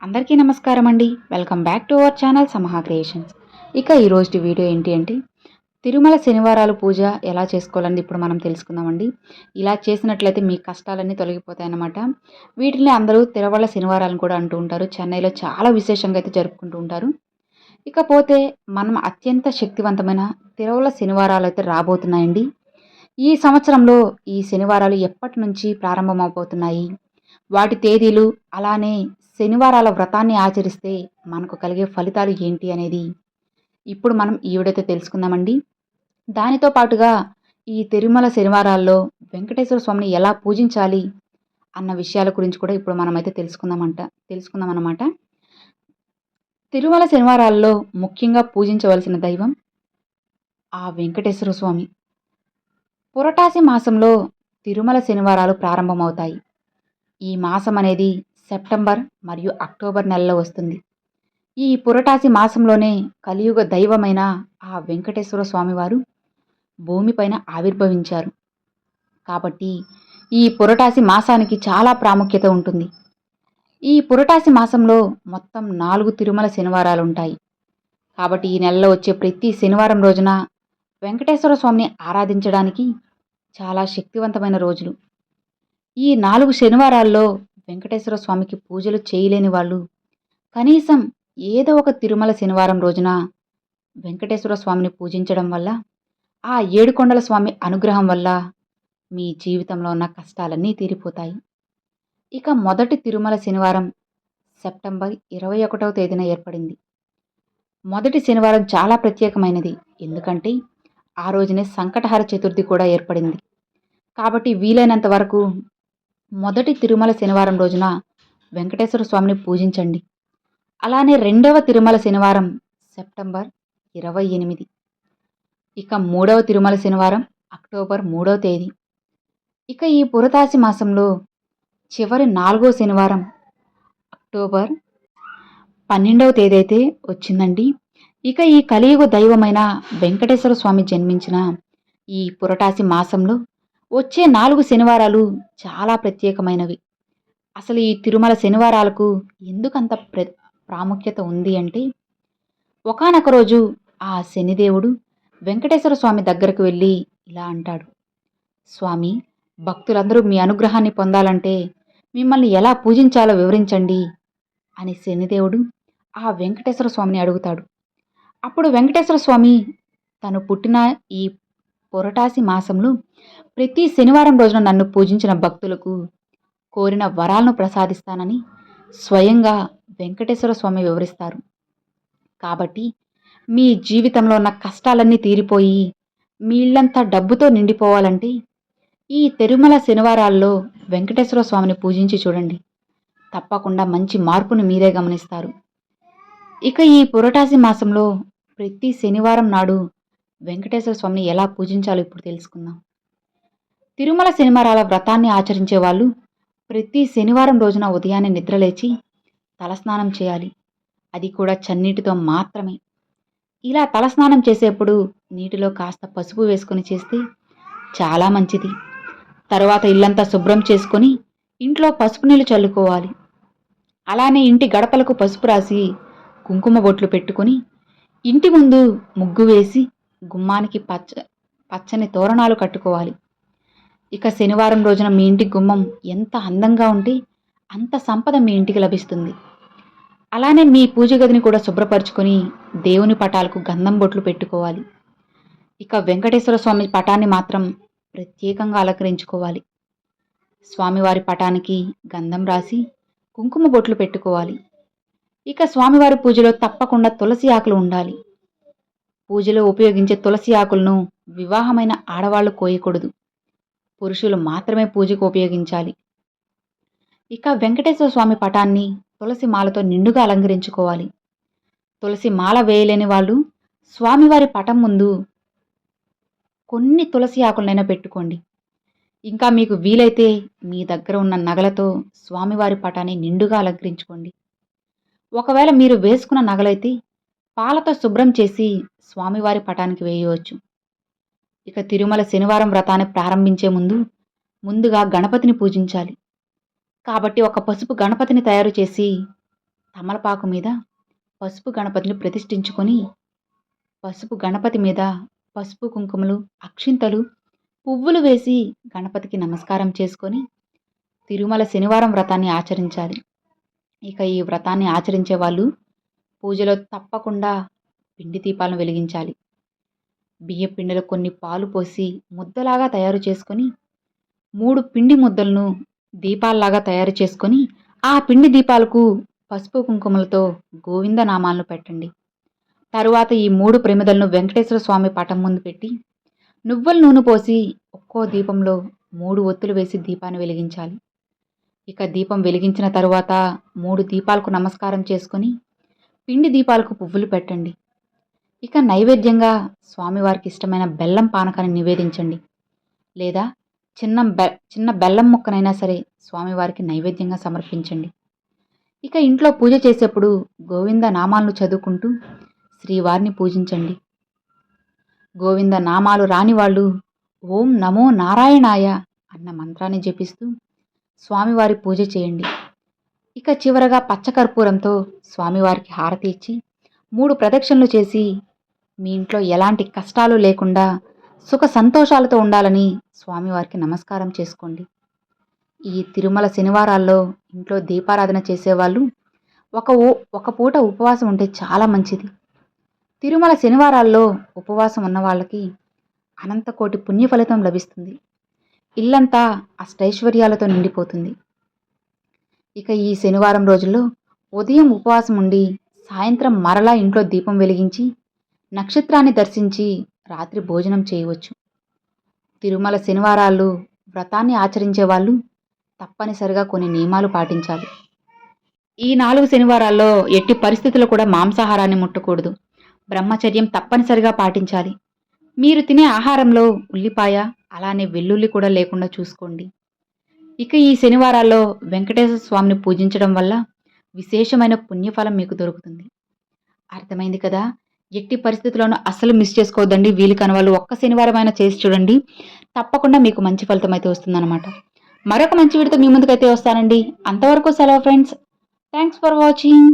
అందరికీ నమస్కారం అండి. Welcome back to our channel Samaha creations. ఇక ఈరోజు వీడియో ఏంటి అంటే తిరుమల శనివారాలు పూజ ఎలా చేసుకోవాలని ఇప్పుడు మనం తెలుసుకుందామండి. ఇలా చేసినట్లయితే మీ కష్టాలన్నీ తొలగిపోతాయన్నమాట. వీటిని అందరూ తిరుమల శనివారాలను కూడా అంటూ ఉంటారు. చెన్నైలో చాలా విశేషంగా అయితే జరుపుకుంటూ ఉంటారు. ఇకపోతే మనం అత్యంత శక్తివంతమైన తిరుమల శనివారాలు అయితే రాబోతున్నాయండి. ఈ సంవత్సరంలో ఈ శనివారాలు ఎప్పటి నుంచి ప్రారంభమవబోతున్నాయి, వాటి తేదీలు, అలానే శనివారాల వ్రతాన్ని ఆచరిస్తే మనకు కలిగే ఫలితాలు ఏంటి అనేది ఇప్పుడు మనం ఈ వీడియోతో తెలుసుకుందామండి. దానితో పాటుగా ఈ తిరుమల శనివారాల్లో వెంకటేశ్వర స్వామిని ఎలా పూజించాలి అన్న విషయాల గురించి కూడా ఇప్పుడు మనమైతే తెలుసుకుందామన్నమాట. తిరుమల శనివారాల్లో ముఖ్యంగా పూజించవలసిన దైవం ఆ వెంకటేశ్వర స్వామి. పురటాసి మాసంలో తిరుమల శనివారాలు ప్రారంభమవుతాయి. ఈ మాసం అనేది సెప్టెంబర్ మరియు అక్టోబర్ నెలలో వస్తుంది. ఈ పురటాసి మాసంలోనే కలియుగ దైవమైన ఆ వెంకటేశ్వర స్వామివారు భూమిపైన ఆవిర్భవించారు. కాబట్టి ఈ పురటాసి మాసానికి చాలా ప్రాముఖ్యత ఉంటుంది. ఈ పురటాసి మాసంలో మొత్తం 4 తిరుమల శనివారాలు ఉంటాయి. కాబట్టి ఈ నెలలో వచ్చే ప్రతి శనివారం రోజున వెంకటేశ్వర స్వామిని ఆరాధించడానికి చాలా శక్తివంతమైన రోజులు. ఈ 4 శనివారాల్లో వెంకటేశ్వర స్వామికి పూజలు చేయలేని వాళ్ళు కనీసం ఏదో ఒక తిరుమల శనివారం రోజున వెంకటేశ్వర స్వామిని పూజించడం వల్ల, ఆ ఏడుకొండల స్వామి అనుగ్రహం వల్ల మీ జీవితంలో ఉన్న కష్టాలన్నీ తీరిపోతాయి. ఇక మొదటి తిరుమల శనివారం సెప్టెంబర్ 21వ తేదీన ఏర్పడింది. మొదటి శనివారం చాలా ప్రత్యేకమైనది. ఎందుకంటే ఆ రోజునే సంకటహర చతుర్థి కూడా ఏర్పడింది. కాబట్టి వీలైనంత వరకు మొదటి తిరుమల శనివారం రోజున వెంకటేశ్వర స్వామిని పూజించండి. అలానే రెండవ తిరుమల శనివారం సెప్టెంబర్ 28. ఇక మూడవ తిరుమల శనివారం అక్టోబర్ 3వ తేదీ. ఇక ఈ పురతాసి మాసంలో చివరి 4వ శనివారం అక్టోబర్ 12వ తేదీ అయితే వచ్చిందండి. ఇక ఈ కలియుగ దైవమైన వెంకటేశ్వర స్వామి జన్మించిన ఈ పురటాసి మాసంలో వచ్చే 4 శనివారాలు చాలా ప్రత్యేకమైనవి. అసలు ఈ తిరుమల శనివారాలకు ఎందుకంత ప్రాముఖ్యత ఉంది అంటే, ఒకానొక రోజు ఆ శనిదేవుడు వెంకటేశ్వర స్వామి దగ్గరకు వెళ్ళి ఇలా అంటాడు, స్వామి, భక్తులందరూ మీ అనుగ్రహాన్ని పొందాలంటే మిమ్మల్ని ఎలా పూజించాలో వివరించండి అని శనిదేవుడు ఆ వెంకటేశ్వర స్వామిని అడుగుతాడు. అప్పుడు వెంకటేశ్వర స్వామి తను పుట్టిన ఈ పురటాసి మాసంలో ప్రతి శనివారం రోజున నన్ను పూజించిన భక్తులకు కోరిన వరాలను ప్రసాదిస్తానని స్వయంగా వెంకటేశ్వర స్వామి వివరిస్తారు. కాబట్టి మీ జీవితంలో ఉన్న కష్టాలన్నీ తీరిపోయి మీ ఇల్లంతా డబ్బుతో నిండిపోవాలంటే ఈ తిరుమల శనివారాల్లో వెంకటేశ్వర స్వామిని పూజించి చూడండి. తప్పకుండా మంచి మార్పును మీరే గమనిస్తారు. ఇక ఈ పురటాసి మాసంలో ప్రతి శనివారం నాడు వెంకటేశ్వర స్వామిని ఎలా పూజించాలో ఇప్పుడు తెలుసుకుందాం. తిరుమల శనివారాల వ్రతాన్ని ఆచరించే వాళ్ళు ప్రతి శనివారం రోజున ఉదయాన్నే నిద్రలేచి తలస్నానం చేయాలి. అది కూడా చన్నీటితో మాత్రమే. ఇలా తలస్నానం చేసేప్పుడు నీటిలో కాస్త పసుపు వేసుకొని చేస్తే చాలా మంచిది. తరువాత ఇల్లంతా శుభ్రం చేసుకొని ఇంట్లో పసుపు నీళ్ళు చల్లుకోవాలి. అలానే ఇంటి గడపలకు పసుపు రాసి కుంకుమ బొట్లు పెట్టుకొని ఇంటి ముందు ముగ్గు వేసి గుమ్మానికి పచ్చని తోరణాలు కట్టుకోవాలి. ఇక శనివారం రోజున మీ ఇంటి గుమ్మం ఎంత అందంగా ఉంటే అంత సంపద మీ ఇంటికి లభిస్తుంది. అలానే మీ పూజ గదిని కూడా శుభ్రపరచుకొని దేవుని పటాలకు గంధం బొట్లు పెట్టుకోవాలి. ఇక వెంకటేశ్వర స్వామి పటాన్ని మాత్రం ప్రత్యేకంగా అలంకరించుకోవాలి. స్వామివారి పటానికి గంధం రాసి కుంకుమ బొట్లు పెట్టుకోవాలి. ఇక స్వామివారి పూజలో తప్పకుండా తులసి ఆకులు ఉండాలి. పూజలో ఉపయోగించే తులసి ఆకులను వివాహమైన ఆడవాళ్లు కోయకూడదు. పురుషులు మాత్రమే పూజకు ఉపయోగించాలి. ఇక వెంకటేశ్వర స్వామి పటాన్ని తులసి మాలతో నిండుగా అలంకరించుకోవాలి. తులసి మాల వేయలేని వాళ్ళు స్వామివారి పటం ముందు కొన్ని తులసి ఆకులనైనా పెట్టుకోండి. ఇంకా మీకు వీలైతే మీ దగ్గర ఉన్న నగలతో స్వామివారి పటాన్ని నిండుగా అలంకరించుకోండి. ఒకవేళ మీరు వేసుకున్న నగలైతే పాలతో శుభ్రం చేసి స్వామివారి పటానికి వేయవచ్చు. ఇక తిరుమల శనివారం వ్రతాన్ని ప్రారంభించే ముందుగా గణపతిని పూజించాలి. కాబట్టి ఒక పసుపు గణపతిని తయారు చేసి తమలపాకు మీద పసుపు గణపతిని ప్రతిష్ఠించుకొని పసుపు గణపతి మీద పసుపు కుంకుమలు, అక్షింతలు, పువ్వులు వేసి గణపతికి నమస్కారం చేసుకొని తిరుమల శనివారం వ్రతాన్ని ఆచరించాలి. ఇక ఈ వ్రతాన్ని ఆచరించే వాళ్ళు పూజలో తప్పకుండా పిండి దీపాలను వెలిగించాలి. బియ్య పిండిలో కొన్ని పాలు పోసి ముద్దలాగా తయారు చేసుకొని 3 పిండి ముద్దలను దీపాల్లాగా తయారు చేసుకొని ఆ పిండి దీపాలకు పసుపు కుంకుమలతో గోవింద నామాలను పెట్టండి. తరువాత ఈ 3 ప్రమిదలను వెంకటేశ్వర స్వామి పటం ముందు పెట్టి నువ్వుల నూనె పోసి ఒక్కో దీపంలో 3 ఒత్తులు వేసి దీపాన్ని వెలిగించాలి. ఇక దీపం వెలిగించిన తరువాత 3 దీపాలకు నమస్కారం చేసుకొని పిండి దీపాలకు పువ్వులు పెట్టండి. ఇక నైవేద్యంగా స్వామివారికి ఇష్టమైన బెల్లం పానకాన్ని నివేదించండి. లేదా చిన్న బెల్లం ముక్కనైనా సరే స్వామివారికి నైవేద్యంగా సమర్పించండి. ఇక ఇంట్లో పూజ చేసేప్పుడు గోవింద నామాలను చదువుకుంటూ శ్రీవారిని పూజించండి. గోవింద నామాలు రాని వాళ్ళు ఓం నమో నారాయణాయ అన్న మంత్రాన్ని జపిస్తూ స్వామివారి పూజ చేయండి. ఇక చివరగా పచ్చకర్పూరంతో స్వామివారికి హారతి ఇచ్చి 3 ప్రదక్షిణలు చేసి మీ ఇంట్లో ఎలాంటి కష్టాలు లేకుండా సుఖ సంతోషాలతో ఉండాలని స్వామివారికి నమస్కారం చేసుకోండి. ఈ తిరుమల శనివారాల్లో ఇంట్లో దీపారాధన చేసేవాళ్ళు ఒక పూట ఉపవాసం ఉంటే చాలా మంచిది. తిరుమల శనివారాల్లో ఉపవాసం ఉన్న వాళ్ళకి అనంతకోటి పుణ్య ఫలితం లభిస్తుంది. ఇల్లంతా అష్టైశ్వర్యాలతో నిండిపోతుంది. ఇక ఈ శనివారం రోజుల్లో ఉదయం ఉపవాసం ఉండి సాయంత్రం మరలా ఇంట్లో దీపం వెలిగించి నక్షత్రాన్ని దర్శించి రాత్రి భోజనం చేయవచ్చు. తిరుమల శనివారాలు వ్రతాన్ని ఆచరించే వాళ్ళు తప్పనిసరిగా కొన్ని నియమాలు పాటించాలి. ఈ 4 శనివారాల్లో ఎట్టి పరిస్థితుల్లో కూడా మాంసాహారాన్ని ముట్టకూడదు. బ్రహ్మచర్యం తప్పనిసరిగా పాటించాలి. మీరు తినే ఆహారంలో ఉల్లిపాయ అలానే వెల్లుల్లి కూడా లేకుండా చూసుకోండి. ఇక ఈ శనివారాల్లో వెంకటేశ్వర స్వామిని పూజించడం వల్ల విశేషమైన పుణ్యఫలం మీకు దొరుకుతుంది. అర్థమైంది కదా? ఎట్టి పరిస్థితుల్లోనూ అస్సలు మిస్ చేసుకోవద్దండి. వీలు కాని వాళ్ళు ఒక్క శనివారం అయినా చేసి చూడండి. తప్పకుండా మీకు మంచి ఫలితం అయితే వస్తుందన్నమాట. మరొక మంచి వీడియోతో మీ ముందుకైతే వస్తానండి. అంతవరకు సెలవు ఫ్రెండ్స్. Thanks for watching.